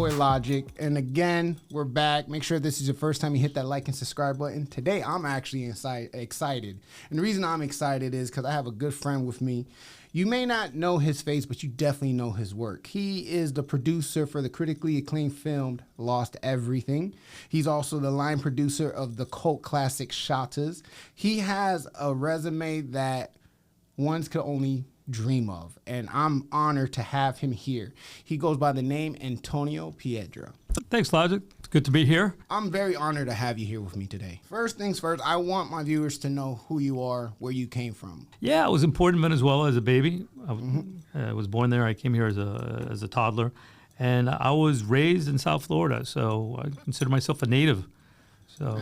boy Logic, and again, we're back. Make sure this is your first time you hit that like and subscribe button. Today, I'm actually excited. And the reason I'm excited is because I have a good friend with me. You may not know his face, but you definitely know his work. He is the producer for the critically acclaimed film Lost Everything. He's also the line producer of the cult classic Shottas. He has a resume that ones could only dream of, and I'm honored to have him here. He goes by the name Antonio Piedra. Thanks, Logic. It's good to be here. I'm very honored to have you here with me today. First things first, I want my viewers to know who you are, where you came from. Yeah, I was born in Venezuela as a baby. I was born there. I came here as a toddler, and I was raised in South Florida, so I consider myself a native. So,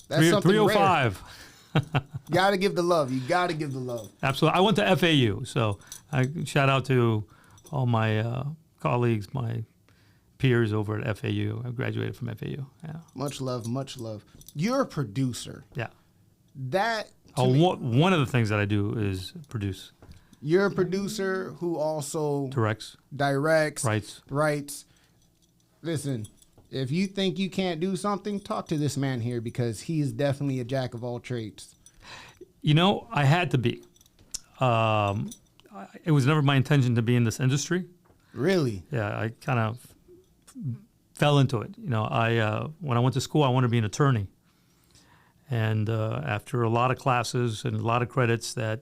that's something 305. Gotta give the love. You gotta give the love. Absolutely. I went to FAU, so I shout out to all my colleagues, my peers over at FAU. I graduated from FAU. Yeah. Much love, much love. You're a producer. Yeah. That. One of the things that I do is produce. You're a producer who also directs, writes. Listen. If you think you can't do something, talk to this man here because he is definitely a jack of all trades. You know, I had to be. It was never my intention to be in this industry. Really? Yeah, I kind of fell into it. You know, when I went to school, I wanted to be an attorney. And after a lot of classes and a lot of credits that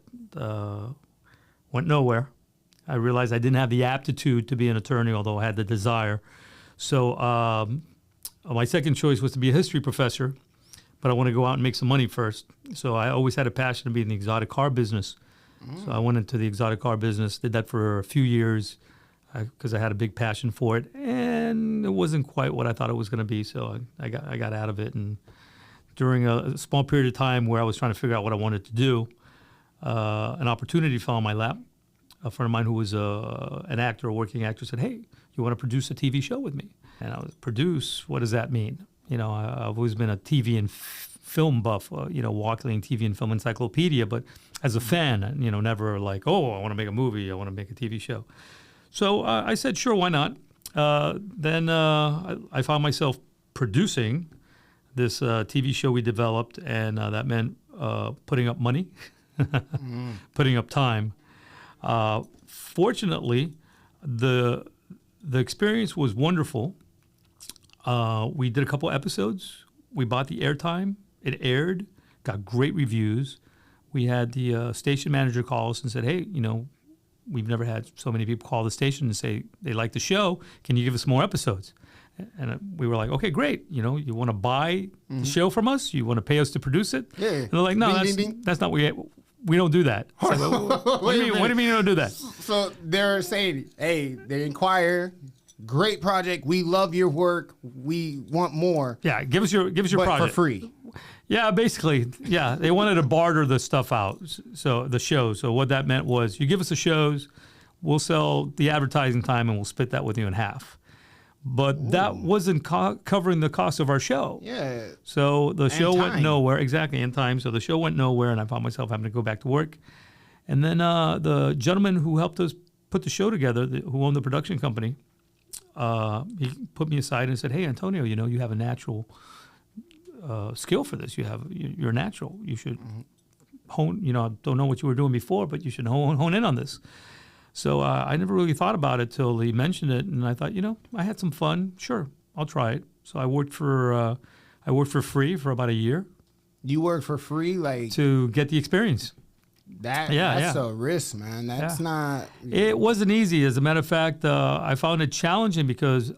went nowhere, I realized I didn't have the aptitude to be an attorney, although I had the desire. So my second choice was to be a history professor, but I want to go out and make some money first. So I always had a passion to be in the exotic car business. So I went into the exotic car business, did that for a few years because I had a big passion for it, and it wasn't quite what I thought it was going to be. So I got out of it, and during a small period of time where I was trying to figure out what I wanted to do, an opportunity fell on my lap. A friend of mine who was an actor, a working actor, said, "Hey, you want to produce a TV show with me?" And I was, produce? What does that mean? You know, I've always been a TV and film buff, walking TV and film encyclopedia, but as a fan, never like, oh, I want to make a movie, I want to make a TV show. So I said, sure, why not? Then I found myself producing this TV show we developed, and that meant putting up money, putting up time. Fortunately, the experience was wonderful. We did a couple episodes. We bought the airtime. It aired, got great reviews. We had the station manager call us and said, hey, we've never had so many people call the station and say they like the show. Can you give us more episodes? And we were like, okay, great. You want to buy the show from us? You want to pay us to produce it? Yeah. And they're like, no, that's not what we don't do that. Like, what do you mean you don't do that? So they're saying, hey, they inquire, great project. We love your work. We want more. Yeah, give us your project for free. Yeah, basically, yeah. They wanted to barter the stuff out, so the shows. So what that meant was, you give us the shows, we'll sell the advertising time, and we'll split that with you in half. But that wasn't covering the cost of our show. Yeah. So the show went nowhere. Exactly, in time. So the show went nowhere, and I found myself having to go back to work. And then the gentleman who helped us put the show together, who owned the production company, he put me aside and said, hey, Antonio, you have a natural skill for this. You're natural. You should hone, I don't know what you were doing before, but you should hone in on this. So I never really thought about it till he mentioned it, and I thought, I had some fun. Sure, I'll try it. So I worked for free for about a year. You worked for free, to get the experience. That's a risk, man. That's not. It wasn't easy. As a matter of fact, I found it challenging because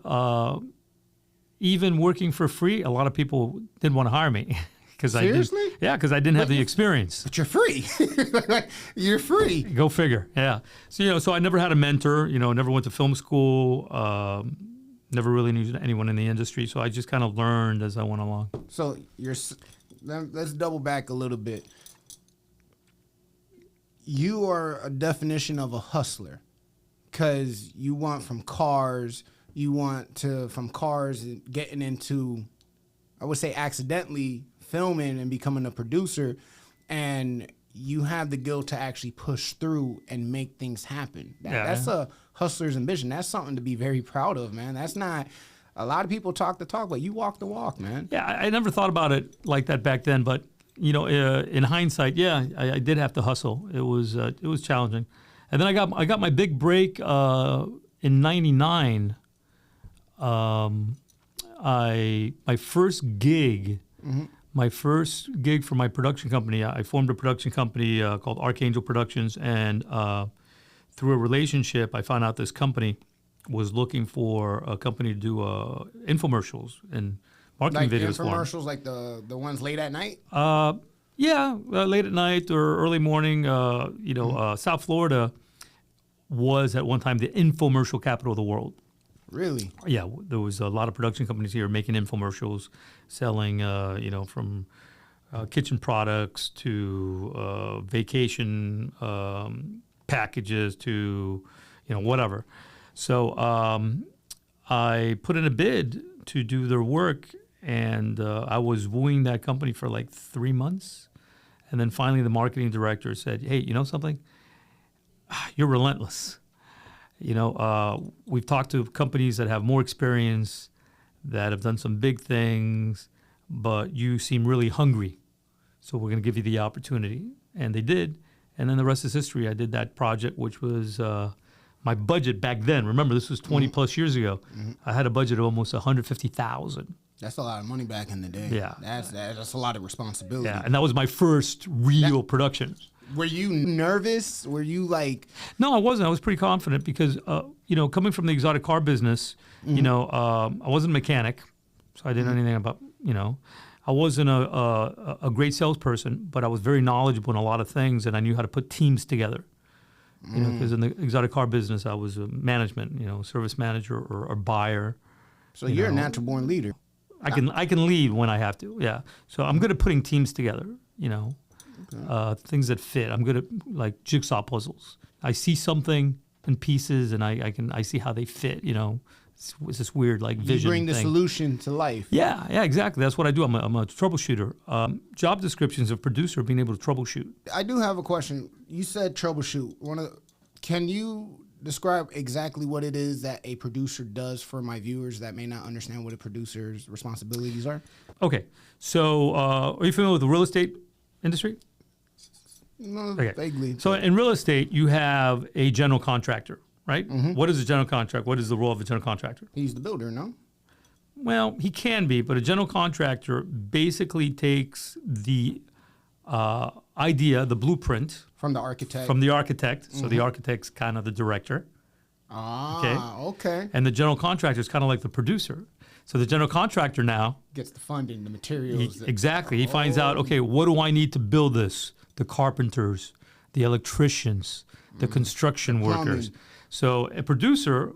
even working for free, a lot of people didn't want to hire me. Seriously? Because I didn't have the experience. But you're free. You're free. Go figure. Yeah. So so I never had a mentor. Never went to film school. Never really knew anyone in the industry. So I just kind of learned as I went along. So let's double back a little bit. You are a definition of a hustler, because you want from cars getting into, I would say, accidentally filming and becoming a producer, and you have the guilt to actually push through and make things happen. That's a hustler's ambition. That's something to be very proud of, man. That's not, a lot of people talk the talk, but you walk the walk, man. Yeah, I never thought about it like that back then, but in hindsight, I did have to hustle. It was challenging, and then I got my big break in '99. My first gig. Mm-hmm. My first gig for my production company, I formed a production company called Archangel Productions, and through a relationship, I found out this company was looking for a company to do infomercials and marketing videos for them. Infomercials, like the ones late at night? Late at night or early morning. South Florida was at one time the infomercial capital of the world. Really? Yeah, there was a lot of production companies here making infomercials, selling, from kitchen products to vacation packages to, whatever. So I put in a bid to do their work, and I was wooing that company for like 3 months. And then finally the marketing director said, hey, you know something? You're relentless. We've talked to companies that have more experience, that have done some big things, but you seem really hungry. So we're going to give you the opportunity. And they did. And then the rest is history. I did that project, which was my budget back then. Remember, this was 20 plus years ago. Mm-hmm. I had a budget of almost $150,000. That's a lot of money back in the day. Yeah. That's a lot of responsibility. Yeah, and that was my first real production. Were you nervous? Were you like... No, I wasn't. I was pretty confident because, coming from the exotic car business, mm-hmm. I wasn't a mechanic, so I didn't know anything about, I wasn't a great salesperson, but I was very knowledgeable in a lot of things, and I knew how to put teams together. Because in the exotic car business, I was a management, service manager or buyer. So you're a natural born leader. I can lead when I have to, yeah. So I'm good at putting teams together, Okay. Things that fit. I'm good at like jigsaw puzzles. I see something in pieces, and I see how they fit. It's this weird like vision. You bring the thing. solution to life. Yeah, exactly. That's what I do. I'm a troubleshooter. Job descriptions of producer being able to troubleshoot. I do have a question. You said troubleshoot. Can you describe exactly what it is that a producer does for my viewers that may not understand what a producer's responsibilities are? Okay. So, are you familiar with the real estate industry? No, okay. Vaguely. So in real estate, you have a general contractor, right? Mm-hmm. What is a general contractor? What is the role of a general contractor? He's the builder, no? Well, he can be, but a general contractor basically takes the idea, the blueprint. From the architect. Mm-hmm. So the architect's kind of the director. Okay. And the general contractor is kind of like the producer. So the general contractor now gets the funding, the materials. Exactly. He finds out, okay, what do I need to build this? The carpenters, the electricians, the construction workers. So a producer,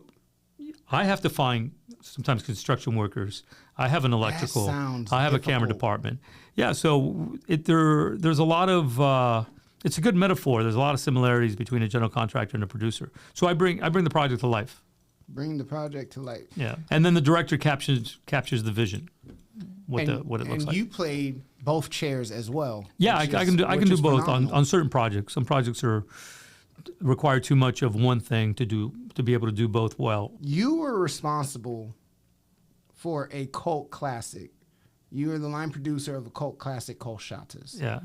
I have to find sometimes construction workers. I have an electrical. I have a camera department. Yeah. So there's a lot of. It's a good metaphor. There's a lot of similarities between a general contractor and a producer. So I bring the project to life. Bring the project to life. Yeah, and then the director captures the vision, what it looks like. And you played both chairs as well. Yeah, I can do both on certain projects. Some projects require too much of one thing to be able to do both well. You were responsible for a cult classic. You were the line producer of a cult classic called Shottas. Yeah.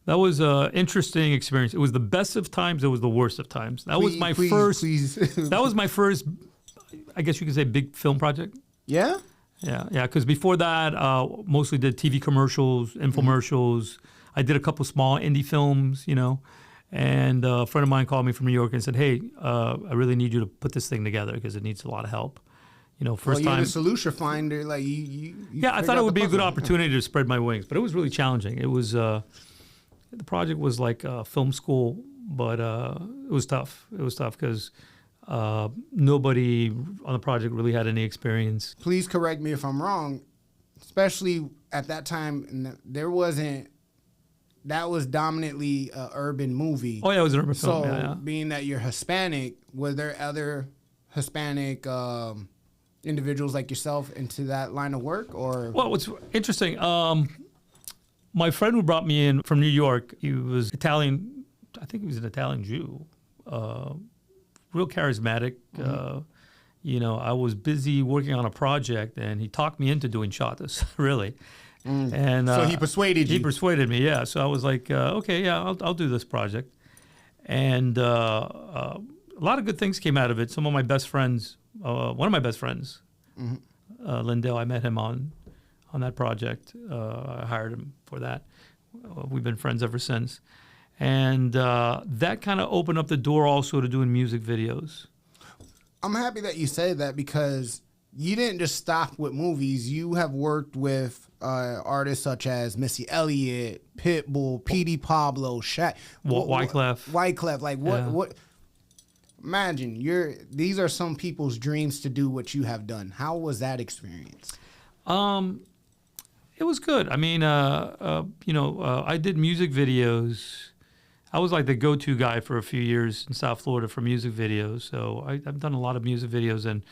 That was an interesting experience. It was the best of times. It was the worst of times. That was my first. That was my first, I guess you could say, big film project. Yeah? Yeah. Because before that, mostly did TV commercials, infomercials. Mm-hmm. I did a couple small indie films, And a friend of mine called me from New York and said, hey, I really need you to put this thing together because it needs a lot of help. First time. You're the solution finder. Like you I thought it would be a good opportunity to spread my wings, but it was really challenging. It was... the project was like film school, but it was tough. It was tough because nobody on the project really had any experience. Please correct me if I'm wrong, especially at that time, there wasn't, that was dominantly an urban movie. Oh, yeah, it was an urban film. So being that you're Hispanic, were there other Hispanic individuals like yourself into that line of work? Or well, what's interesting, my friend who brought me in from New York, he was Italian. I think he was an Italian Jew. Real charismatic. You know, I was busy working on a project, and he talked me into doing Shottas, really. And so he persuaded you. He persuaded me, yeah. So I was like, okay, yeah, I'll do this project. And a lot of good things came out of it. Some of my best friends, one of my best friends, Lindell, I met him on that project. I hired him for that. We've been friends ever since. And that kind of opened up the door also to doing music videos. I'm happy that you said that because you didn't just stop with movies. You have worked with artists such as Missy Elliott, Pitbull, P.D. Pablo, Shaggy, Wyclef. Like what? Imagine these are some people's dreams to do what you have done. How was that experience? It was good. I mean, I did music videos. I was like the go-to guy for a few years in South Florida for music videos. So I've done a lot of music videos, and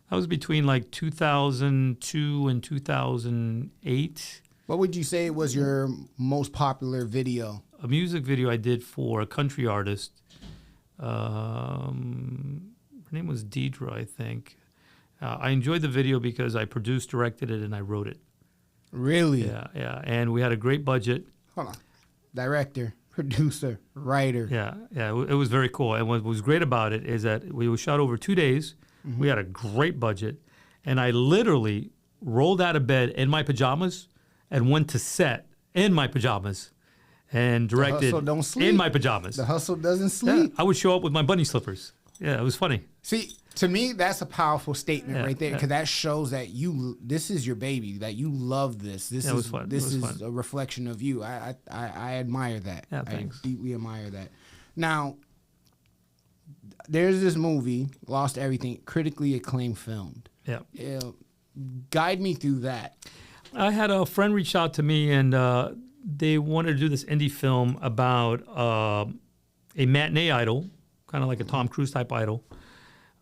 that was between like 2002 and 2008. What would you say was your most popular video? A music video I did for a country artist. Her name was Deidre, I think. I enjoyed the video because I produced, directed it, and I wrote it. Really? Yeah. And we had a great budget. Hold on. Director, producer, writer. Yeah. It was very cool. And what was great about it is that we were shot over 2 days. We had a great budget. And I literally rolled out of bed in my pajamas and went to set in my pajamas and directed the hustle don't sleep. in my pajamas. The hustle doesn't sleep. I would show up with my bunny slippers. Yeah, it was funny. See, to me, that's a powerful statement right there because that shows that this is your baby, that you love this. This is fun. This is a reflection of you. I admire that. Yeah, thanks. I deeply admire that. Now, there's this movie, Lost Everything, critically acclaimed filmed. Yeah. Guide me through that. I had a friend reach out to me, and they wanted to do this indie film about a matinee idol, kind of like a Tom Cruise type idol,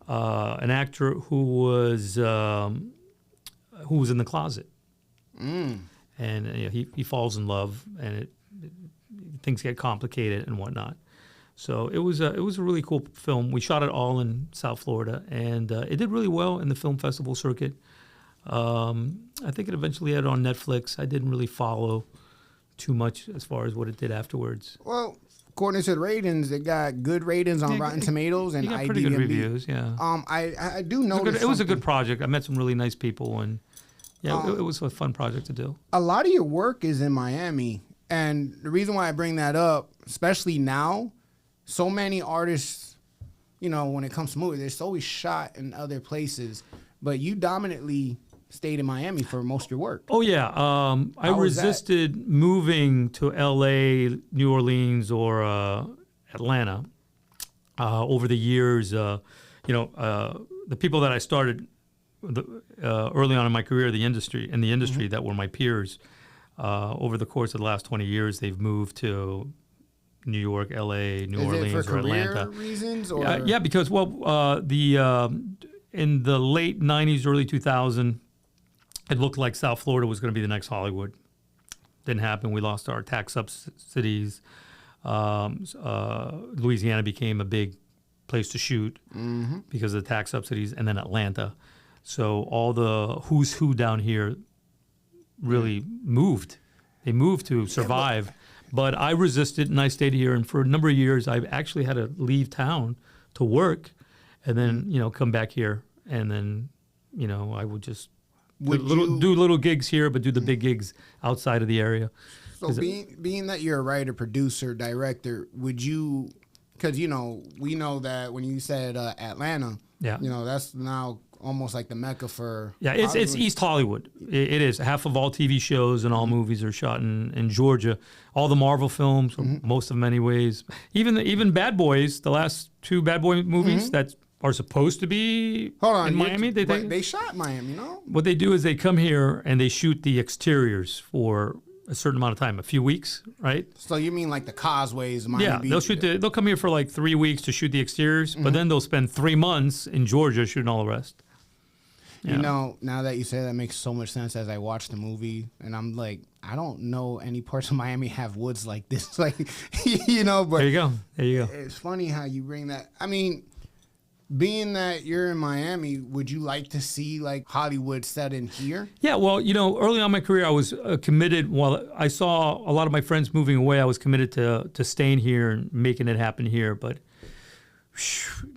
an actor who was in the closet, and he falls in love, and things get complicated and whatnot. So it was a really cool film. We shot it all in South Florida, and it did really well in the film festival circuit. I think it eventually had it on Netflix. I didn't really follow too much as far as what it did afterwards. Well, according to the ratings, it got good ratings on Rotten Tomatoes and IMDb. Pretty good reviews, yeah. I do notice it was a good project. I met some really nice people, and it was a fun project to do. A lot of your work is in Miami, and the reason why I bring that up, especially now, so many artists, when it comes to movies, it's always shot in other places, but you dominantly stayed in Miami for most of your work. Oh, yeah. I resisted moving to L.A., New Orleans, or Atlanta over the years. The people that I started early on in my career, in the industry that were my peers, over the course of the last 20 years, they've moved to New York, L.A., New Orleans, or Atlanta. Career reasons? Or? Yeah, because, in the late 90s, early 2000s, it looked like South Florida was going to be the next Hollywood. Didn't happen. We lost our tax subsidies. Louisiana became a big place to shoot because of the tax subsidies, and then Atlanta. So all the who's who down here really moved. They moved to survive. But I resisted, and I stayed here. And for a number of years, I actually had to leave town to work and then, come back here. And then, I would just do little gigs here, but do the big gigs outside of the area. So being that you're a writer, producer, director, would you, because, we know that when you said Atlanta, that's now almost like the Mecca for Hollywood. It's East Hollywood. It is. Half of all TV shows and all movies are shot in Georgia. All the Marvel films, most of them anyways. Even Bad Boys, the last two Bad Boy movies that are supposed to be in Miami. They shot Miami, What they do is they come here and they shoot the exteriors for a certain amount of time, a few weeks, right? So you mean like the causeways, Miami Beach? They'll come here for like 3 weeks to shoot the exteriors, but then they'll spend 3 months in Georgia shooting all the rest. You know, now that you say that makes so much sense as I watch the movie, and I'm like, I don't know any parts of Miami have woods like this. Like, you know, but There you go. There you go. it's funny how you bring that. I mean, being that you're in Miami, would you like to see like Hollywood set in here? Yeah, well, you know, early on in my career, I was committed. While I saw a lot of my friends moving away, I was committed to staying here and making it happen here. But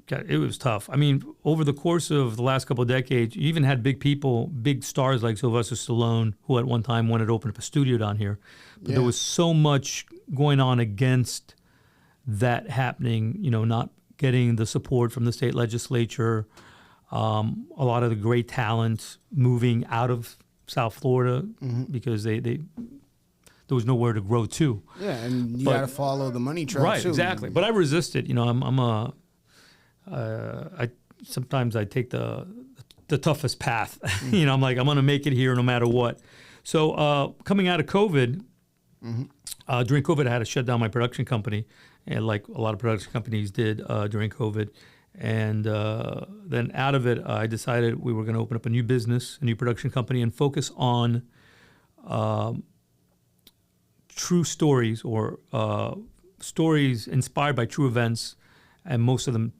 God, it was tough. I mean, over the course of the last couple of decades, you even had big people, big stars like Sylvester Stallone, who at one time wanted to open up a studio down here. But there was so much going on against that happening, you know, not getting the support from the state legislature, a lot of the great talent moving out of South Florida because there was nowhere to grow to. Yeah, and you got to follow the money trail right, too. exactly. But I resisted. You know, sometimes I take the toughest path. You know, I'm like, I'm going to make it here no matter what. So coming out of COVID, during COVID, I had to shut down my production company, and like a lot of production companies did during COVID. And then out of it, I decided we were going to open up a new business, a new production company, and focus on true stories or stories inspired by true events, and most of them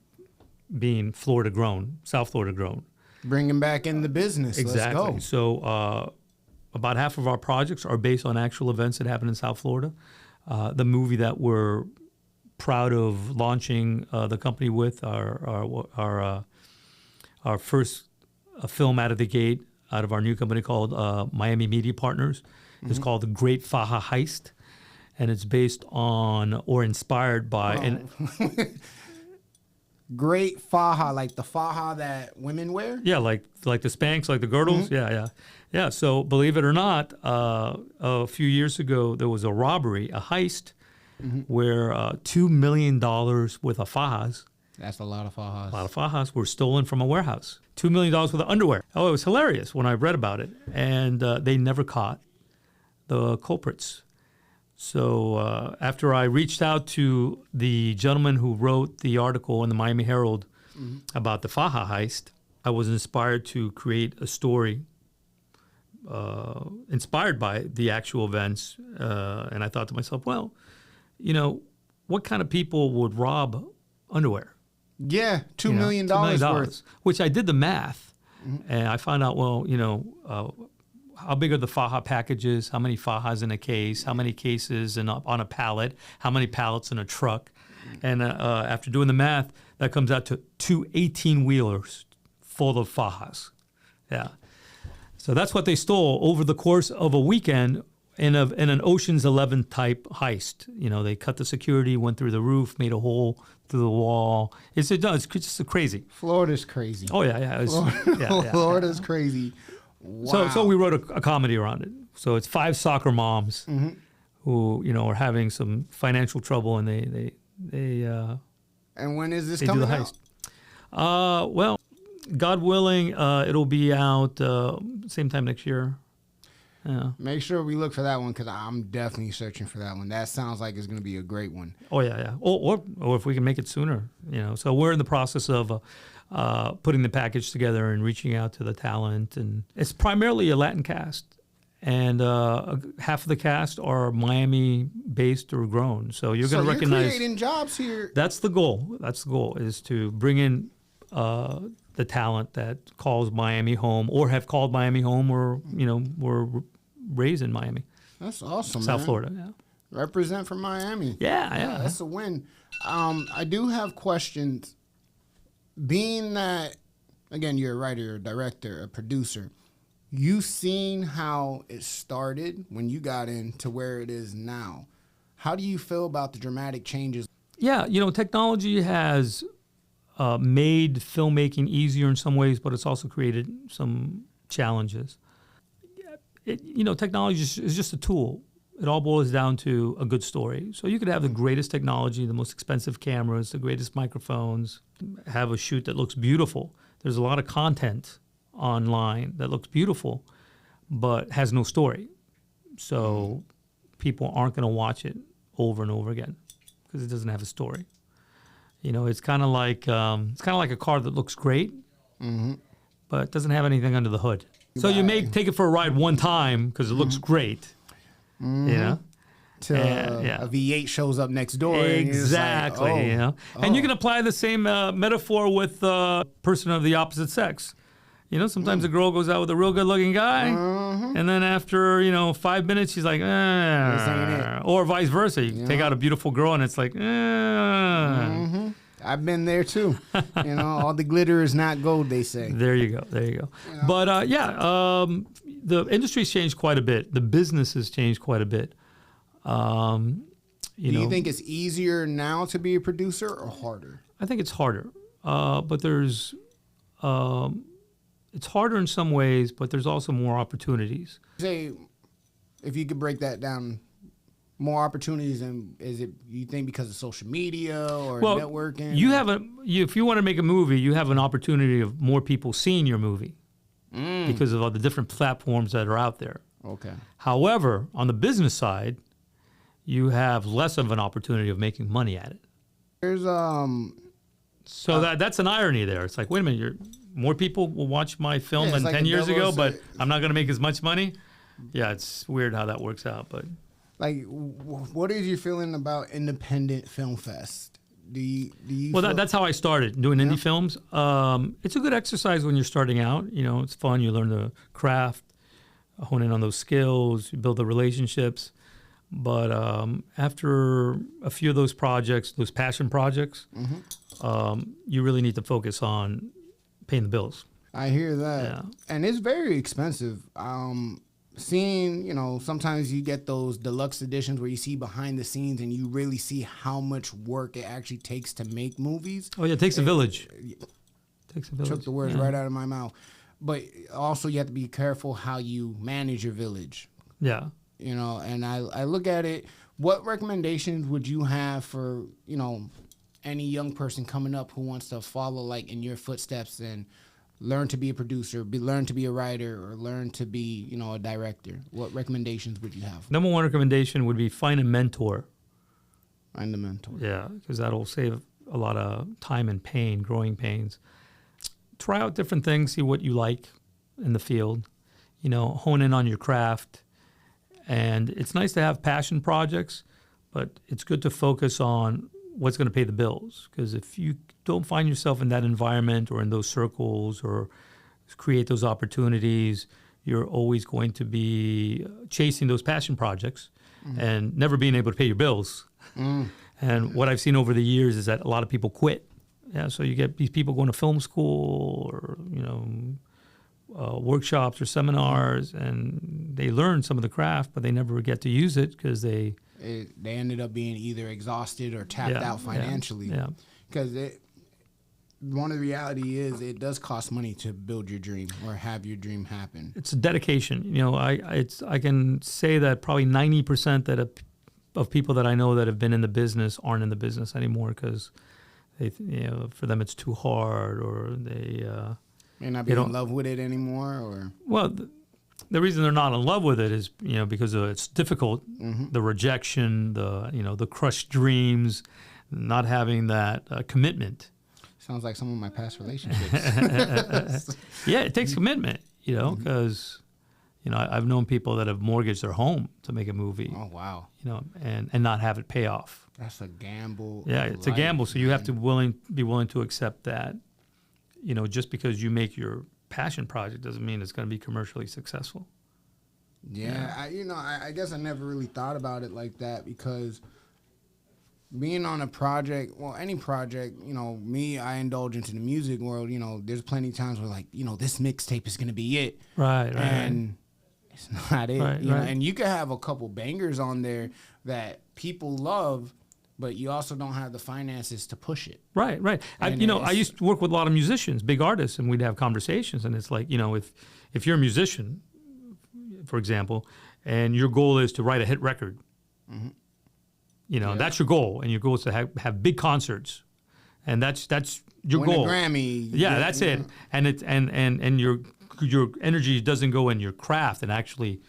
being Florida grown, South Florida grown. Bringing back in the business. Exactly. Let's go. So about half of our projects are based on actual events that happened in South Florida. The movie that we're proud of launching the company with, our first film out of the gate, out of our new company called Miami Media Partners, is called The Great Faja Heist, and it's based on or inspired by Great faja, like the faja that women wear? Yeah, like the Spanx, like the girdles. Yeah. So believe it or not, a few years ago there was a robbery, a heist, where $2 million worth of fajas. That's a lot of fajas. A lot of fajas were stolen from a warehouse. $2 million worth of underwear. Oh, it was hilarious when I read about it, and they never caught the culprits. So after I reached out to the gentleman who wrote the article in the Miami Herald about the faja heist, I was inspired to create a story inspired by the actual events. And I thought to myself, well, you know, what kind of people would rob underwear? Yeah, $2 million worth. Which I did the math, and I found out, well, you know, how big are the faja packages? How many fajas in a case? How many cases on a pallet? How many pallets in a truck? And after doing the math, that comes out to 2 18-wheelers full of fajas. Yeah. So that's what they stole over the course of a weekend in an Ocean's 11 type heist. You know, they cut the security, went through the roof, made a hole through the wall. It's just crazy. Florida's crazy. Oh, yeah. Florida's crazy. Wow. So we wrote a comedy around it. So it's 5 soccer moms who, you know, are having some financial trouble, and they and when is this coming out? Well, God willing, it'll be out same time next year. Yeah. Make sure we look for that one, because I'm definitely searching for that one. That sounds like it's going to be a great one. Oh yeah. Or if we can make it sooner, you know. So we're in the process of putting the package together and reaching out to the talent, and it's primarily a Latin cast, and half of the cast are Miami based or grown. So you're going to recognize. So you're creating jobs here. That's the goal. That's the goal, is to bring in the talent that calls Miami home, or have called Miami home, or, you know, were raised in Miami. That's awesome, South Florida, yeah. Represent from Miami. Yeah. That's a win. I do have questions. Being that, again, you're a writer, a director, a producer, you've seen how it started when you got into where it is now. How do you feel about the dramatic changes? Yeah, you know, technology has made filmmaking easier in some ways, but it's also created some challenges. You know, technology is just a tool. It all boils down to a good story. So you could have the greatest technology, the most expensive cameras, the greatest microphones, have a shoot that looks beautiful. There's a lot of content online that looks beautiful, but has no story. So people aren't going to watch it over and over again because it doesn't have a story. You know, it's kind of like a car that looks great, but it doesn't have anything under the hood. So you may take it for a ride one time because it looks great, you know? Till a V8 shows up next door. Exactly, And you know? And you can apply the same metaphor with a person of the opposite sex. You know, sometimes a girl goes out with a real good-looking guy, and then after, 5 minutes, she's like, This ain't it. or vice versa. You take out a beautiful girl, and it's like, I've been there too. All the glitter is not gold, they say. There you go. But the industry's changed quite a bit. The business has changed quite a bit. Do you think it's easier now to be a producer or harder? I think it's harder. But there's, it's harder in some ways, but there's also more opportunities. Say, if you could break that down, more opportunities, and is it, you think, because of social media or networking? If you want to make a movie, you have an opportunity of more people seeing your movie because of all the different platforms that are out there. Okay. However, on the business side, you have less of an opportunity of making money at it. There's So that's an irony there. It's like, wait a minute, more people will watch my film than like 10 years ago, but say, I'm not going to make as much money. Yeah, it's weird how that works out. But like, what is your feeling about independent film fest? Do you? Well, that's how I started doing indie films. It's a good exercise when you're starting out. It's fun. You learn the craft, hone in on those skills, you build the relationships. But after a few of those projects, those passion projects, you really need to focus on paying the bills. I hear that. Yeah. And it's very expensive. Seeing, sometimes you get those deluxe editions where you see behind the scenes and you really see how much work it actually takes to make movies. Oh, yeah, it takes a village. Takes a village. Took the words right out of my mouth. But also you have to be careful how you manage your village. Yeah. And I look at it, what recommendations would you have for, any young person coming up who wants to follow like in your footsteps and learn to be a producer, learn to be a writer, or learn to be, a director? What recommendations would you have? Number one recommendation would be find a mentor. Find a mentor. Yeah, because that'll save a lot of time and pain, growing pains. Try out different things, see what you like in the field, hone in on your craft. And it's nice to have passion projects, but it's good to focus on what's going to pay the bills. Because if you don't find yourself in that environment or in those circles or create those opportunities, you're always going to be chasing those passion projects and never being able to pay your bills. And what I've seen over the years is that a lot of people quit. Yeah, so you get these people going to film school or, workshops or seminars, and they learn some of the craft, but they never get to use it because they ended up being either exhausted or tapped out financially. Yeah. Because one of the reality is it does cost money to build your dream or have your dream happen. It's a dedication. I can say that probably 90% of people that I know that have been in the business aren't in the business anymore because for them it's too hard or they may not be in love with it anymore, or the reason they're not in love with it is because it's difficult, the rejection, the crushed dreams, not having that commitment. Sounds like some of my past relationships. Yeah, it takes commitment, because I've known people that have mortgaged their home to make a movie. Oh wow! And not have it pay off. That's a gamble. Yeah, it's a gamble. So you have to be willing to accept that. Just because you make your passion project doesn't mean it's going to be commercially successful. Yeah. I guess I never really thought about it like that because being on a project, any project, I indulge into the music world, there's plenty of times where this mixtape is going to be it. Right. And it's not it. Right. And you could have a couple bangers on there that people love, but you also don't have the finances to push it. Right. I used to work with a lot of musicians, big artists, and we'd have conversations. And it's like, if you're a musician, for example, and your goal is to write a hit record, that's your goal. And your goal is to have big concerts. And that's your Win goal. A Grammy. Yeah, that's it. And it's and your energy doesn't go in your craft and actually,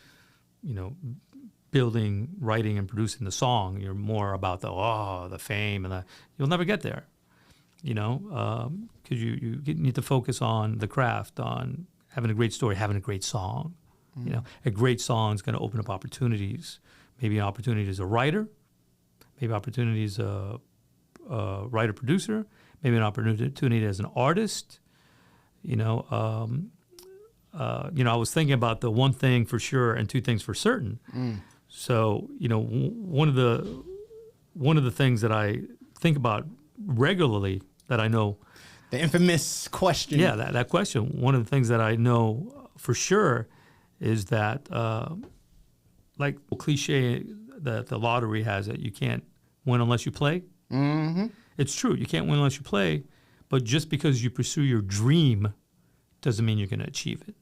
building, writing, and producing the song. You're more about the fame, and you'll never get there. because you need to focus on the craft, on having a great story, having a great song. A great song is going to open up opportunities. Maybe an opportunity as a writer, maybe opportunity as a writer-producer, maybe an opportunity as an artist. I was thinking about the one thing for sure and two things for certain. So, one of the things that I think about regularly that I know. The infamous question. Yeah, that question. One of the things that I know for sure is that, like cliche that the lottery has, that you can't win unless you play. Mm-hmm. It's true. You can't win unless you play. But just because you pursue your dream doesn't mean you're going to achieve it.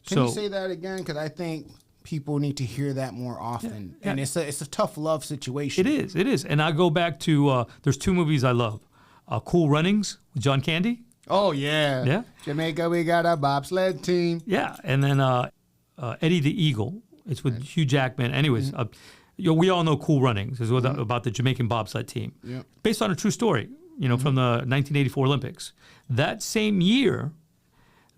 Can you say that again? Because I think people need to hear that more often. Yeah. And it's a tough love situation. It is. And I go back to, there's two movies I love. Cool Runnings with John Candy. Oh, yeah. Yeah. Jamaica, we got a bobsled team. Yeah. And then Eddie the Eagle. It's with Hugh Jackman. Anyways, we all know Cool Runnings. It's about the Jamaican bobsled team. Yep. Based on a true story, from the 1984 Olympics. That same year,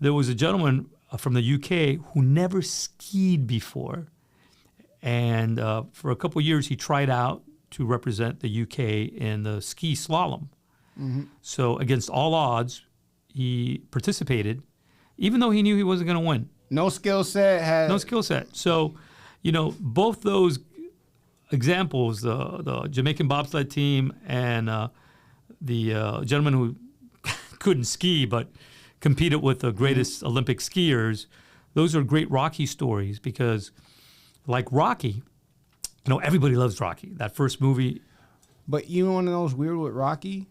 there was a gentleman from the UK who never skied before. And for a couple of years, he tried out to represent the UK in the ski slalom. So against all odds, he participated, even though he knew he wasn't going to win. No skill set. No skill set. So, both those examples, the Jamaican bobsled team and the gentleman who couldn't ski but competed with the greatest Olympic skiers, those are great Rocky stories because, like Rocky, everybody loves Rocky. That first movie. But you want to know what's weird with Rocky?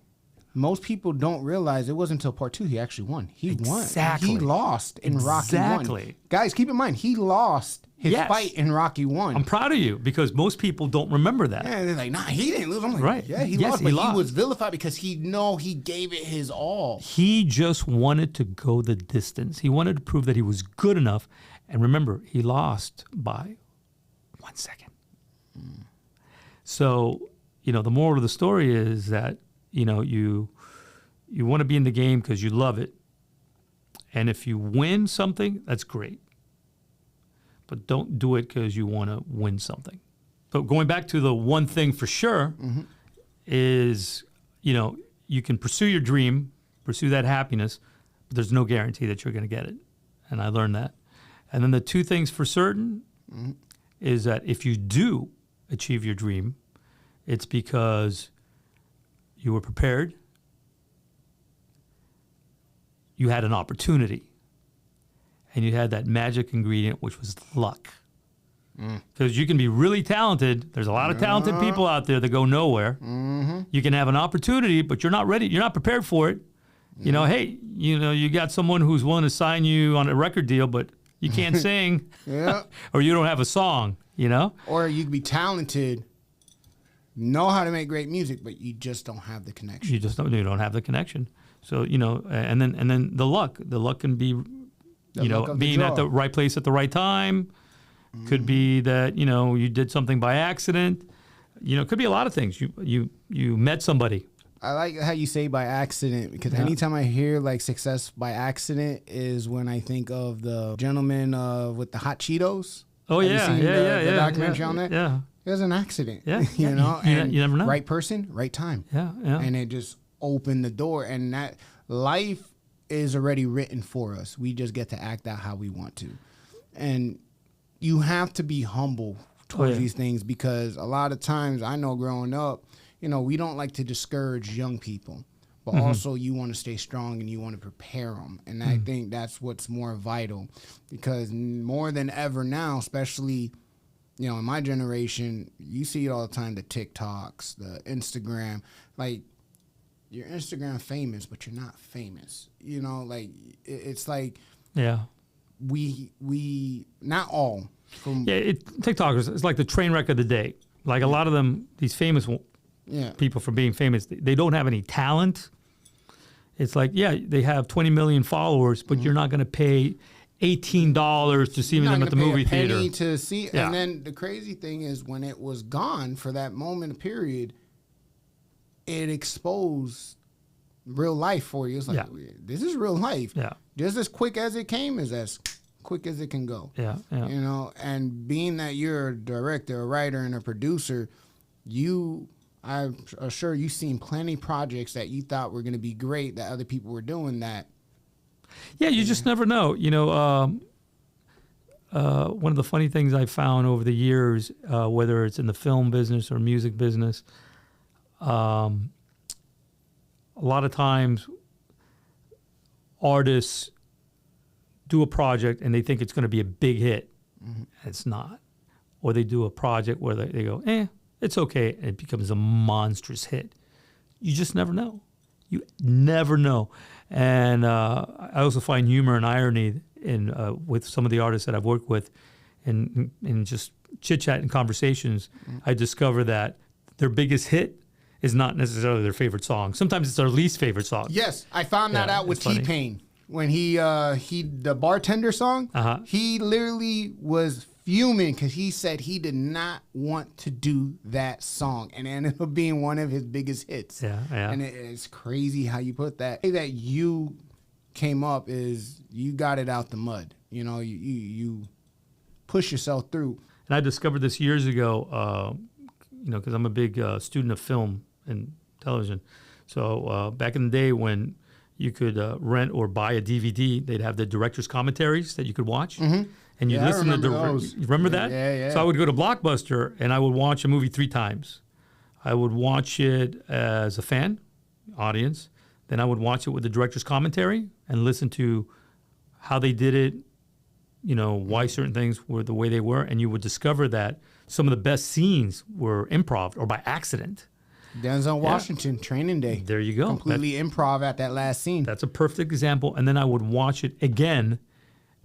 Most people don't realize it wasn't until part 2 he actually won. He won. He lost in Rocky 1. Guys, keep in mind, he lost his fight in Rocky 1. I'm proud of you because most people don't remember that. Yeah, they're like, nah, he didn't lose. I'm like, right. Yeah, he lost. But he was vilified because he gave it his all. He just wanted to go the distance. He wanted to prove that he was good enough. And remember, he lost by 1 second. So, the moral of the story is that you want to be in the game because you love it. And if you win something, that's great. But don't do it because you want to win something. But going back to the one thing for sure is, you can pursue your dream, pursue that happiness, but there's no guarantee that you're going to get it. And I learned that. And then the two things for certain is that if you do achieve your dream, it's because you were prepared. You had an opportunity. And you had that magic ingredient, which was luck. Because you can be really talented. There's a lot of talented people out there that go nowhere. You can have an opportunity, but you're not ready. You're not prepared for it. Hey, you got someone who's willing to sign you on a record deal, but you can't sing. Or you don't have a song, Or you could be talented, know how to make great music, but you just don't have the connection. You don't have the connection. So, and then the luck can be, being at the right place at the right time. Could be that, you did something by accident. Could be a lot of things. You met somebody. I like how you say by accident because anytime I hear like success by accident is when I think of the gentleman with the hot Cheetos. Oh, Have yeah. you seen the documentary yeah, on that? Yeah. It was an accident. Yeah. You never know. Right person, right time. Yeah. And it just opened the door. And that life is already written for us. We just get to act out how we want to. And you have to be humble towards these things because a lot of times I know growing up, we don't like to discourage young people. But also you want to stay strong and you want to prepare them. And I think that's what's more vital because more than ever now, especially in my generation, you see it all the time, the TikToks, the Instagram. Like, you're Instagram famous, but you're not famous. It's like we not all. TikTokers, it's like the train wreck of the day. Like a lot of them, these famous people for being famous, they don't have any talent. It's like, they have 20 million followers, but you're not going to pay $18 to see them at the movie theater. To see, and then the crazy thing is when it was gone for that moment period, it exposed real life for you. It's like, this is real life. Yeah. Just as quick as it came is as quick as it can go. Yeah. You know, and being that you're a director, a writer, and a producer, I'm sure you've seen plenty of projects that you thought were going to be great that other people were doing that. Yeah, you just never know. You know, one of the funny things I found over the years, whether it's in the film business or music business, a lot of times artists do a project and they think it's going to be a big hit. Mm-hmm. It's not. Or they do a project where they go, it's okay, and it becomes a monstrous hit. You just never know. You never know. And I also find humor and irony in with some of the artists that I've worked with, in just chit-chat and conversations. Mm-hmm. I discover that their biggest hit is not necessarily their favorite song. Sometimes it's their least favorite song. Yes, I found that out with T-Pain. When he the bartender song, he literally was fuming because he said he did not want to do that song, and it ended up being one of his biggest hits. Yeah. And it's crazy how you put that. The way that you came up is you got it out the mud. You know, you push yourself through. And I discovered this years ago, you know, because I'm a big student of film and television. So back in the day when you could rent or buy a DVD, they'd have the director's commentaries that you could watch. Mm-hmm. And you listen to those. You remember that? Yeah. So I would go to Blockbuster and I would watch a movie 3 times. I would watch it as a fan, audience. Then I would watch it with the director's commentary and listen to how they did it, you know, why certain things were the way they were. And you would discover that some of the best scenes were improv or by accident. Denzel Washington, Training Day. There you go. Completely improv at that last scene. That's a perfect example. And then I would watch it again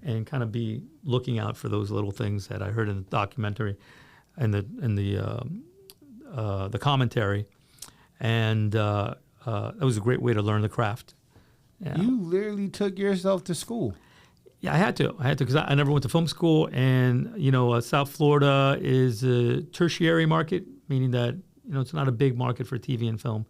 and kind of be looking out for those little things that I heard in the documentary and the commentary. And that was a great way to learn the craft. Yeah. You literally took yourself to school. Yeah, I had to because I never went to film school. And, you know, South Florida is a tertiary market, meaning that, you know, it's not a big market for TV and film.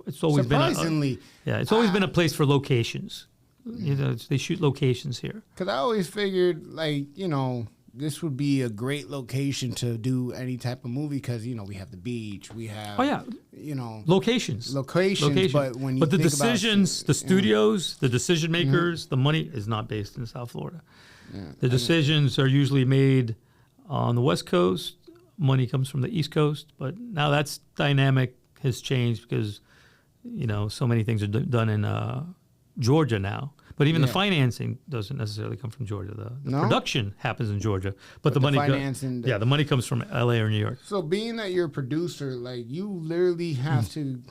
It's always surprisingly, it's always been a place for locations. You know, they shoot locations here. Because I always figured, like, you know, this would be a great location to do any type of movie because, you know, we have the beach, we have, you know, locations. But when you the decisions, the studios, the decision makers, the money is not based in South Florida. Yeah. The decisions are usually made on the West Coast. Money comes from the East Coast, but now that's dynamic has changed because, you know, so many things are done in Georgia now. But even the financing doesn't necessarily come from Georgia. The production happens in Georgia, but the money the money comes from LA or New York. So being that you're a producer, like you literally have to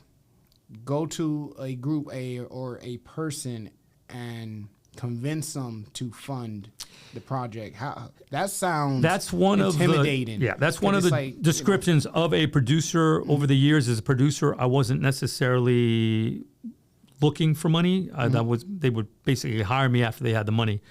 go to a group or a person and convince them to fund the project. How that sounds that's one intimidating. That's one of the descriptions of a producer over the years. As a producer, I wasn't necessarily looking for money. They would basically hire me after they had the money.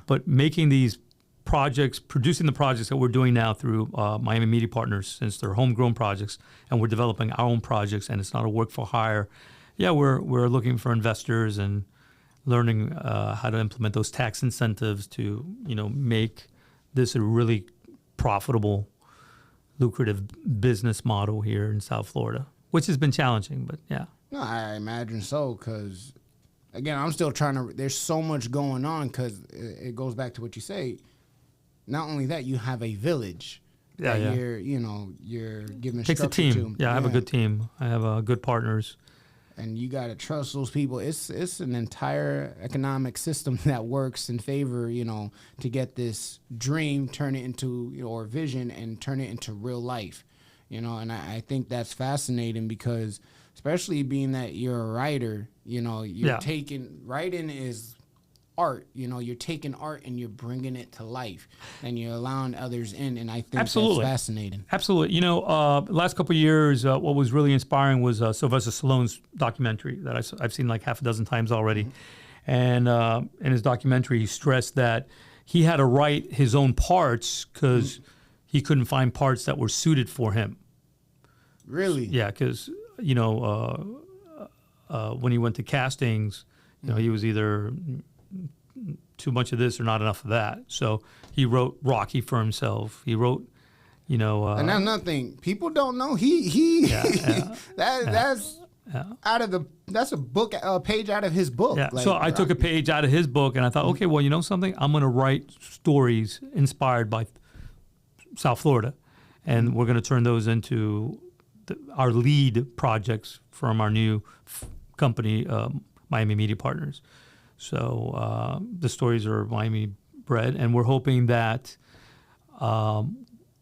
But making these projects, producing the projects that we're doing now through Miami Media Partners, since they're homegrown projects, and we're developing our own projects, and it's not a work for hire. Yeah, we're looking for investors and learning how to implement those tax incentives to, you know, make this a really profitable, lucrative business model here in South Florida, which has been challenging, but yeah. No, I imagine so because, again, I'm still trying to – there's so much going on because it goes back to what you say. Not only that, you have a village that you're giving structure to. Takes a team. Yeah, I have a good team. I have good partners. And you got to trust those people. It's an entire economic system that works in favor, you know, to get this dream, turn it into, you know, or vision and turn it into real life, you know. And I think that's fascinating because – especially being that you're a writer, you know, writing is art, you know, you're taking art and you're bringing it to life and you're allowing others in. And I think that's fascinating. Absolutely. You know, last couple of years, what was really inspiring was Sylvester Stallone's documentary that I've seen like half a dozen times already. Mm-hmm. And in his documentary, he stressed that he had to write his own parts because he couldn't find parts that were suited for him. Really? Yeah, because... you know, when he went to castings, he was either too much of this or not enough of that. So he wrote Rocky for himself. He wrote, and that's nothing. People don't know that's that's a book, a page out of his book. Yeah. So I took a page out of his book and I thought, okay, well, you know something? I'm going to write stories inspired by South Florida, and we're going to turn those into our lead projects from our new company, Miami Media Partners. So the stories are Miami bred, and we're hoping that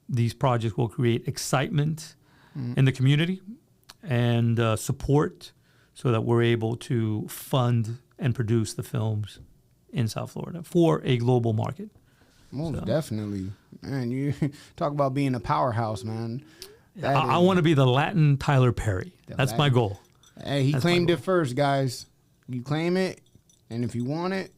these projects will create excitement in the community and support, so that we're able to fund and produce the films in South Florida for a global market. Most definitely. Man, you talk about being a powerhouse, man. I want to be the Latin Tyler Perry. That's my goal. Hey, he claimed it first, guys. You claim it, and if you want it,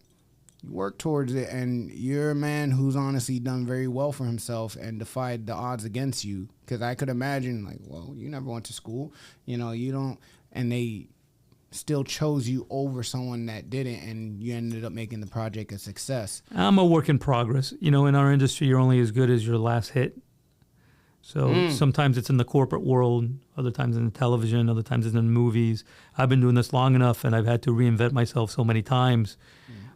you work towards it. And you're a man who's honestly done very well for himself and defied the odds against you. Because I could imagine, like, well, you never went to school. You don't, and they still chose you over someone that didn't, and you ended up making the project a success. I'm a work in progress. In our industry, you're only as good as your last hit. So sometimes it's in the corporate world, other times in the television, other times it's in movies. I've been doing this long enough, and I've had to reinvent myself so many times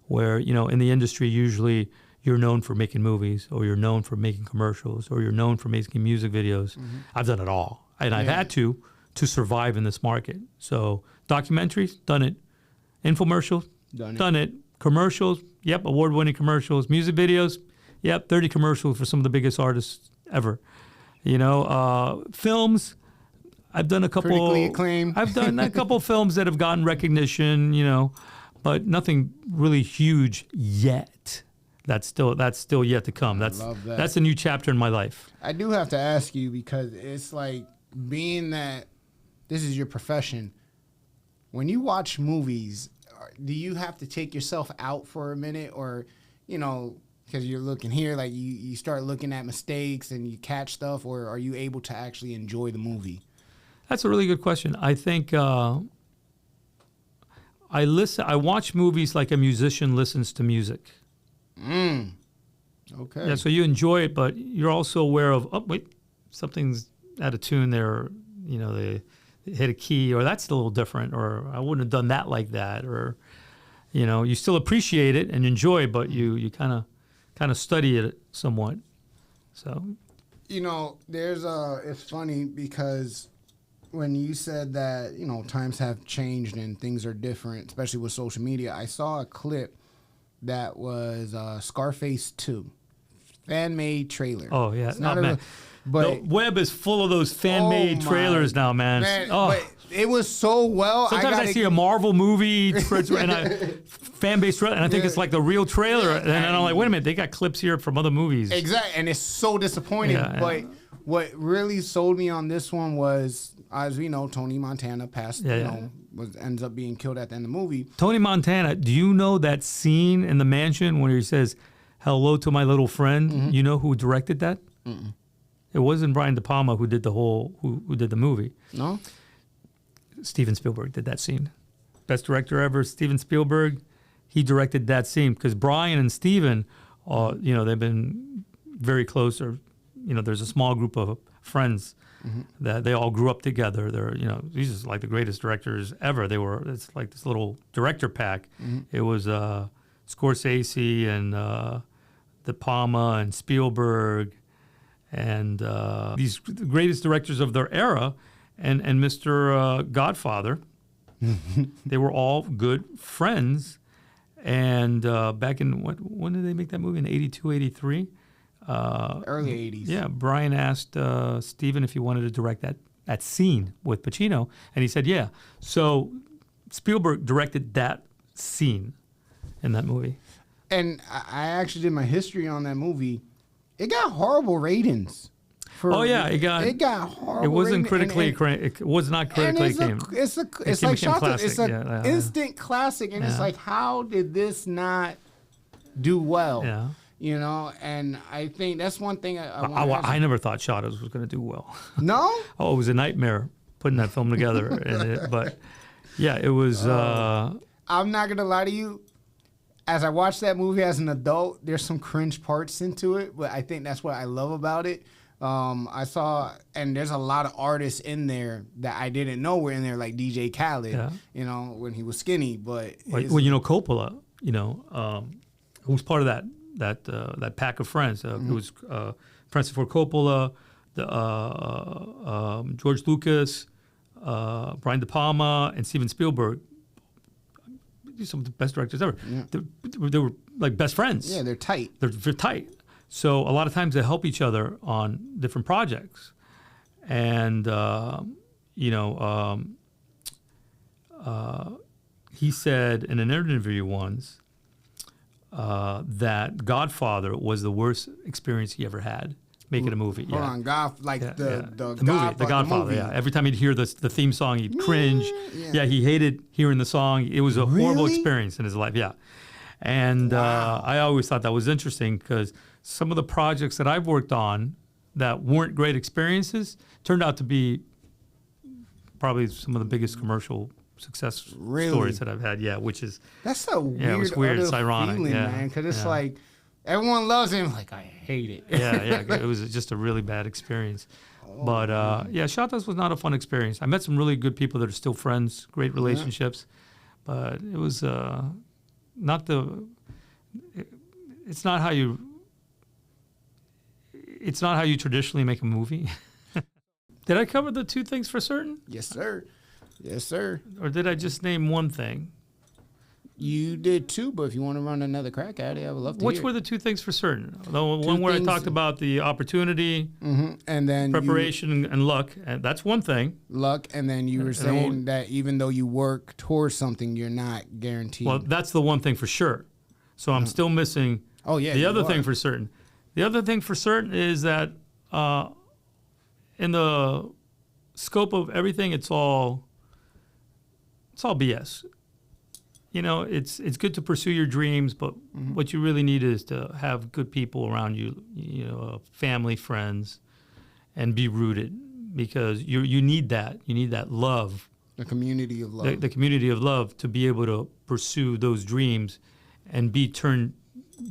where, in the industry, usually you're known for making movies, or you're known for making commercials, or you're known for making music videos. I've done it all, and I've had to survive in this market. So documentaries, done it. Infomercials, done it. Commercials, yep, award-winning commercials. Music videos, yep, 30 commercials for some of the biggest artists ever. Films, I've done a couple. Critically acclaimed. I've done a couple films that have gotten recognition, but nothing really huge yet. That's still yet to come. Love that. That's a new chapter in my life. I do have to ask you, because it's like, being that this is your profession, when you watch movies, do you have to take yourself out for a minute, or, because you're looking here, like you start looking at mistakes and you catch stuff, or are you able to actually enjoy the movie? That's a really good question. I think I watch movies like a musician listens to music. Okay. Yeah, so you enjoy it, but you're also aware of, oh, wait, something's out of tune there. They hit a key, or that's a little different, or I wouldn't have done that like that, or, you still appreciate it and enjoy it, but you kind of study it somewhat. So, it's funny because when you said that, times have changed and things are different, especially with social media, I saw a clip that was Scarface 2, fan-made trailer. Oh, yeah. It's not but the web is full of those fan-made trailers now, man. But it was so well. Sometimes I see a Marvel movie and fan-based trailer, and I think it's like the real trailer, and then I'm like, wait a minute, they got clips here from other movies. Exactly, and it's so disappointing. But what really sold me on this one was, as we know, Tony Montana passed. Ends up being killed at the end of the movie. Tony Montana. Do you know that scene in the mansion where he says, "Hello to my little friend"? You know who directed that? It wasn't Brian De Palma who did who did the movie. No. Steven Spielberg did that scene. Best director ever, Steven Spielberg. He directed that scene because Brian and Steven, they've been very close. Or, there's a small group of friends that they all grew up together. They're, these are like the greatest directors ever. It's like this little director pack. It was Scorsese and De Palma and Spielberg and these greatest directors of their era, and Mr. Godfather. They were all good friends. And back in, when did they make that movie? In 82, 83? Early 80s. Yeah, Brian asked Steven if he wanted to direct that scene with Pacino, and he said, yeah. So Spielberg directed that scene in that movie. And I actually did my history on that movie. It got horrible ratings. It got horrible. It wasn't critically. It was not critically acclaimed. It's like Shottas. It's an instant classic, and it's like, how did this not do well? Yeah. And I think that's one thing I never thought Shottas was going to do well. No? It was a nightmare putting that film together, but Yeah, it was. I'm not gonna lie to you. As I watched that movie as an adult, there's some cringe parts into it, but I think that's what I love about it. I saw, and there's a lot of artists in there that I didn't know were in there, like DJ Khaled, you know, when he was skinny. But well, you know, Coppola, you know, who was part of that pack of friends. It was Francis Ford Coppola, George Lucas, Brian De Palma, and Steven Spielberg. Some of the best directors ever. Yeah. They were like best friends. Yeah, they're tight. They're tight. So a lot of times they help each other on different projects. And, he said in an interview once that Godfather was the worst experience he ever had making a movie. Hold on, the movie, The Godfather. Yeah, every time he'd hear the theme song, he'd cringe. Yeah, he hated hearing the song. It was a horrible experience in his life. Yeah, and I always thought that was interesting because some of the projects that I've worked on that weren't great experiences turned out to be probably some of the biggest commercial success stories that I've had. Yeah, which is that's so weird. Yeah, it's weird. It's ironic, feeling, man, because it's like. Everyone loves him. Like, I hate it. Yeah. It was just a really bad experience. But, Shottas was not a fun experience. I met some really good people that are still friends, great relationships. But it was it's not how you traditionally make a movie. Did I cover the two things for certain? Yes, sir. Yes, sir. Or did I just name one thing? You did too, but if you want to run another crack at it, I would love to. Which were the two things for certain? The one where I talked about the opportunity, and then preparation and luck, and that's one thing. Luck, and then you were saying that even though you work towards something, you're not guaranteed. Well, that's the one thing for sure. So I'm still missing. Oh yeah. The other thing for certain. The other thing for certain is that in the scope of everything, it's all BS. You know, it's good to pursue your dreams, but what you really need is to have good people around you, you know, family, friends, and be rooted because you need that. You need that love. The community of love. The community of love to be able to pursue those dreams and be turned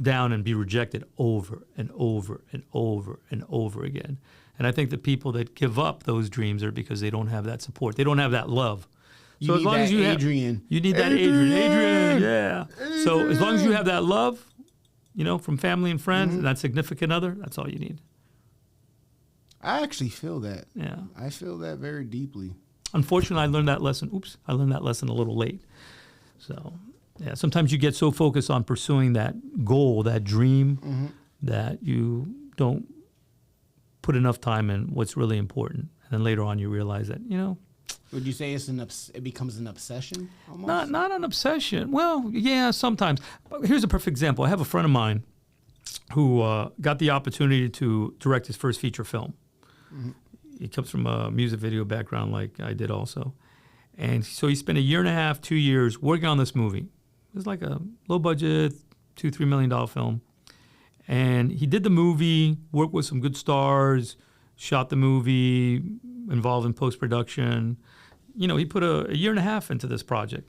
down and be rejected over and over and over and over again. And I think the people that give up those dreams are because they don't have that support. They don't have that love. So as long as you need that Adrian, yeah. So as long as you have that love, you know, from family and friends and that significant other, that's all you need. I actually feel that. Yeah. I feel that very deeply. Unfortunately, I learned that lesson a little late. So, yeah, sometimes you get so focused on pursuing that goal, that dream, that you don't put enough time in what's really important. And then later on you realize that, you know, would you say it becomes an obsession almost? Not an obsession. Well, yeah, sometimes. But here's a perfect example. I have a friend of mine who got the opportunity to direct his first feature film. He comes from a music video background like I did also. And so he spent 1.5 years, 2 years working on this movie. It was like a low budget, $2-3 million film. And he did the movie, worked with some good stars, shot the movie, involved in post-production. You know, he put 1.5 years into this project.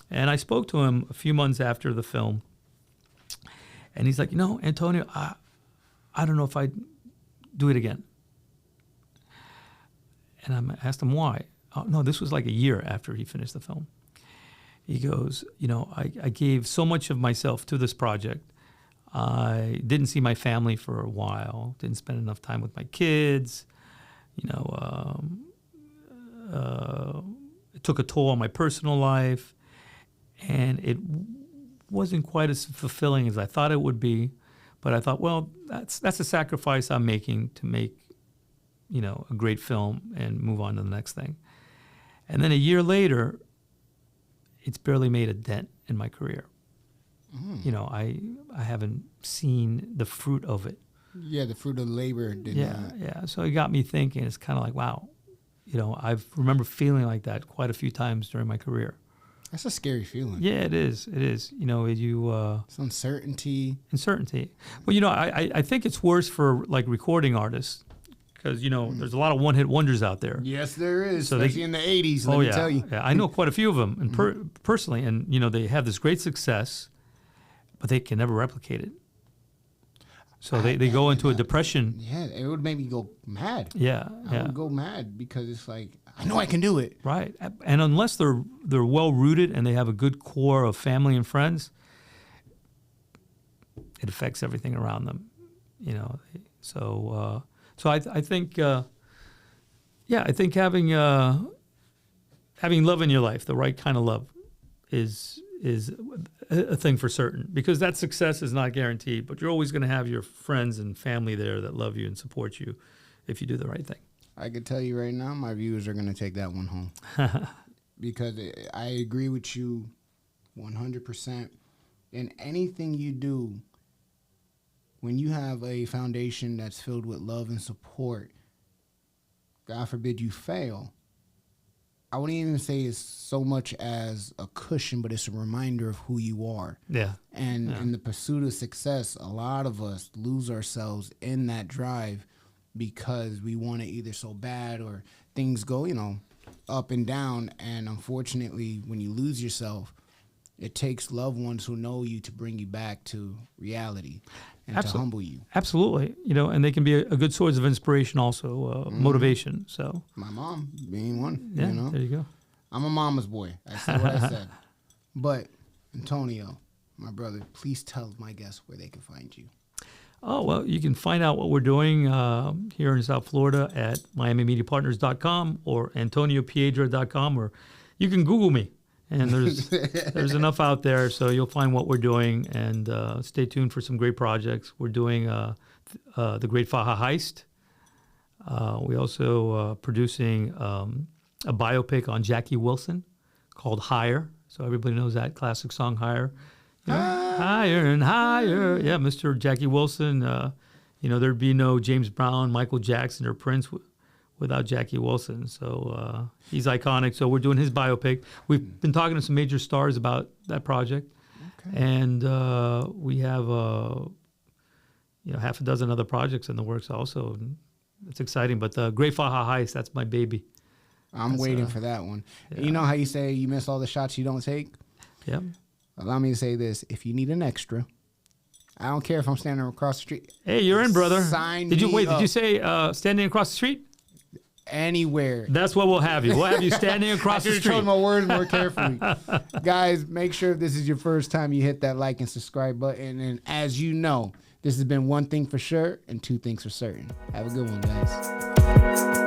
And I spoke to him a few months after the film. And he's like, you know, Antonio, I don't know if I'd do it again. And I asked him why. Oh, no, this was like a year after he finished the film. He goes, you know, I gave so much of myself to this project. I didn't see my family for a while, didn't spend enough time with my kids. You know, it took a toll on my personal life, and it wasn't quite as fulfilling as I thought it would be. But I thought, well, that's a sacrifice I'm making to make, you know, a great film and move on to the next thing. And then 1 year later, it's barely made a dent in my career. You know, I haven't seen the fruit of it. Yeah, the fruit of labor did not. Yeah. So it got me thinking. It's kind of like, wow, you know, I remember feeling like that quite a few times during my career. That's a scary feeling. Yeah, it is. It is. You know, it's uncertainty. Well, you know, I think it's worse for like recording artists because there's a lot of one-hit wonders out there. Yes, there is, So especially in the 80s, let me tell you. Yeah, I know quite a few of them and personally, and they have this great success, but they can never replicate it. So they go into a depression. Yeah, it would make me go mad. Yeah, I would go mad because it's like, I know I can do it. Right. And unless they're well rooted and they have a good core of family and friends, it affects everything around them. So I think I think having love in your life, the right kind of love, is a thing for certain, because that success is not guaranteed, but you're always going to have your friends and family there that love you and support you if you do the right thing. I can tell you right now, my viewers are going to take that one home because I agree with you 100%. In anything you do, when you have a foundation that's filled with love and support, God forbid you fail, I wouldn't even say it's so much as a cushion, but it's a reminder of who you are. Yeah. And in the pursuit of success, a lot of us lose ourselves in that drive because we want it either so bad or things go, up and down. And unfortunately, when you lose yourself, it takes loved ones who know you to bring you back to reality and to humble you. Absolutely. And they can be a good source of inspiration also, motivation. So my mom being one, yeah, there you go. I'm a mama's boy. I said what I said. But Antonio, my brother, please tell my guests where they can find you. Oh, well, you can find out what we're doing here in South Florida at MiamiMediaPartners.com or AntonioPiedra.com, or you can Google me. And there's enough out there, so you'll find what we're doing. And stay tuned for some great projects. We're doing the Great Faja Heist. We also producing a biopic on Jackie Wilson called Higher. So everybody knows that classic song, Higher. Higher and higher. Yeah, Mr. Jackie Wilson. There'd be no James Brown, Michael Jackson, or Prince without Jackie Wilson. So he's iconic. So we're doing his biopic. We've been talking to some major stars about that project. Okay. And we have half a dozen other projects in the works also. And it's exciting. But the Great Faja Heist, that's my baby. I'm waiting for that one. Yeah. You know how you say you miss all the shots you don't take? Yep. Allow me to say this. If you need an extra, I don't care if I'm standing across the street. Hey, you're in, brother. Did you say standing across the street? Anywhere. That's what we'll have you. We'll have you standing across the street. I should have chosen my words more carefully. Guys, make sure if this is your first time, you hit that like and subscribe button. And as you know, this has been one thing for sure and two things for certain. Have a good one, guys.